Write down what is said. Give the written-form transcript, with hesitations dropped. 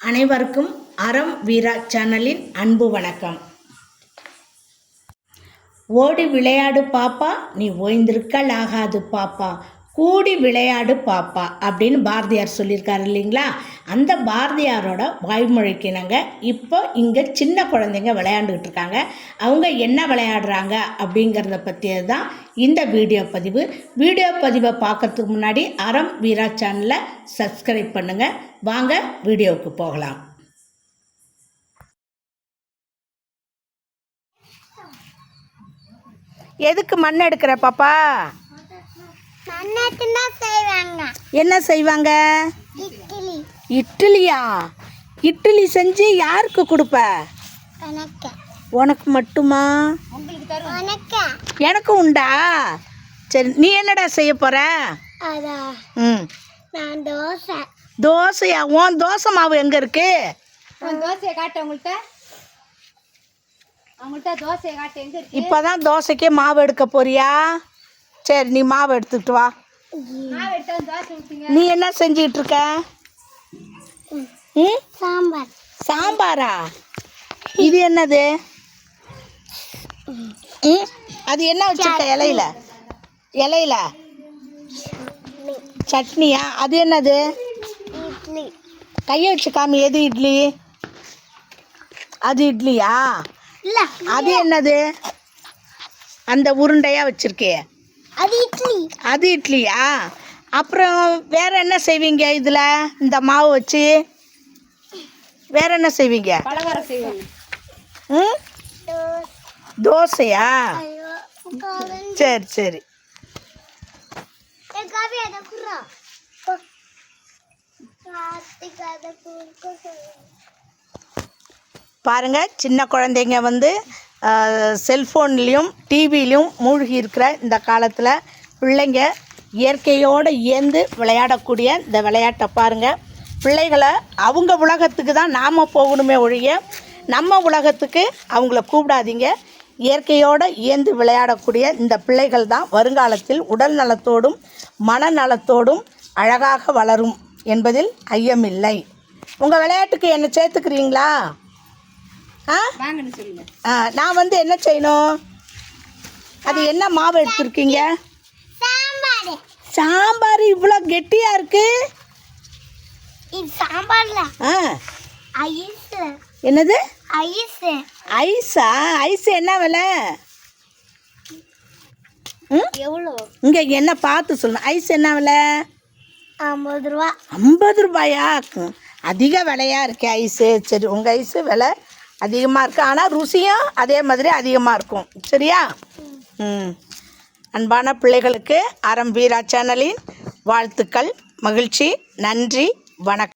அனைவருக்கும் அறம் வீரா சேனலின் அன்பு வணக்கம். ஓடி விளையாடு பாப்பா, நீ ஓய்ந்திருக்கல் ஆகாது பாப்பா, கூடி விளையாடு பாப்பா அப்படின்னு பாரதியார் சொல்லியிருக்காரு இல்லைங்களா? அந்த பாரதியாரோட வாய்மொழிக்கினங்க இப்போ இங்கே சின்ன குழந்தைங்க விளையாண்டுக்கிட்டு இருக்காங்க. அவங்க என்ன விளையாடுறாங்க அப்படிங்கிறத பற்றியது தான் இந்த வீடியோ பதிவு. வீடியோ பதிவை பார்க்கறதுக்கு முன்னாடி அறம் வீரா சேனலை சப்ஸ்கிரைப் பண்ணுங்கள். வாங்க வீடியோவுக்கு போகலாம். எதுக்கு மண் எடுக்கிற பாப்பா? என்ன செய்வாங்க? இட்லியா? இட்லி செஞ்சு யாருக்கு கொடுப்ப? உனக்கு மட்டுமா? எனக்கு உண்டா? சரி, நீ என்னடா செய்ய போற? தோசையா? உன் தோசை மாவு எங்க இருக்கு? இப்பதான் தோசைக்கே மாவு எடுக்க போறியா? சரி, நீ மாவு எடுத்துட்டு வா. நீ என்ன செஞ்சிட்டு இருக்க? சாம்பார். சாம்பாரா? இது என்னது? அது என்ன வச்சிருக்க? இலையில சட்னியா? அது என்னது? இட்லி. கையை வச்சு காமி. எது இட்லி? அது இட்லியா? இல்ல. அது என்னது? அந்த உருண்டையா வச்சிருக்கே, அது இட்லி. அது இட்லியா? அப்புறம் வேற என்ன செய்வீங்க இதுல? இந்த மாவு வச்சு வேற என்ன செய்வீங்க? பலகாரம் செய்வீங்க. தோசையா? சரி சரி. பாருங்க, சின்ன குழந்தைங்க வந்து செல்ஃபோன்லேயும் டிவிலையும் மூழ்கி இருக்கிற இந்த காலத்தில் பிள்ளைங்க இயற்கையோடு இயந்து விளையாடக்கூடிய இந்த விளையாட்டை பாருங்கள். பிள்ளைகளை அவங்க உலகத்துக்கு தான் நாம் போகணுமே ஒழிய நம்ம உலகத்துக்கு அவங்கள கூப்பிடாதீங்க. இயற்கையோடு இயந்து விளையாடக்கூடிய இந்த பிள்ளைகள் தான் வருங்காலத்தில் உடல் நலத்தோடும் மனநலத்தோடும் அழகாக வளரும் என்பதில் ஐயமில்லை. உங்கள் விளையாட்டுக்கு என்ன சேர்த்துக்கிறீங்களா? நான் வந்து என்ன செய்யணும்? அது என்ன மாவு எடுத்துருக்கீங்க? சாம்பார். இவ்வளோ கெட்டியா இருக்கு. என்னது? ஐஸா? ஐஸ் என்ன விலை? இங்க என்ன பார்த்து சொல்லணும். ஐஸ் என்ன விலை? 50 ரூபா. 50 ரூபாயா? அதிக விலையா இருக்கு ஐஸு. சரி, உங்கள் ஐஸு விலை அதிகமாக இருக்குது, ஆனால் ருசியும் அதே மாதிரி அதிகமாக இருக்கும். சரியா? அன்பான பிள்ளைகளுக்கு அறம் வீரா சேனலின் வாழ்த்துக்கள். மகிழ்ச்சி. நன்றி. வணக்கம்.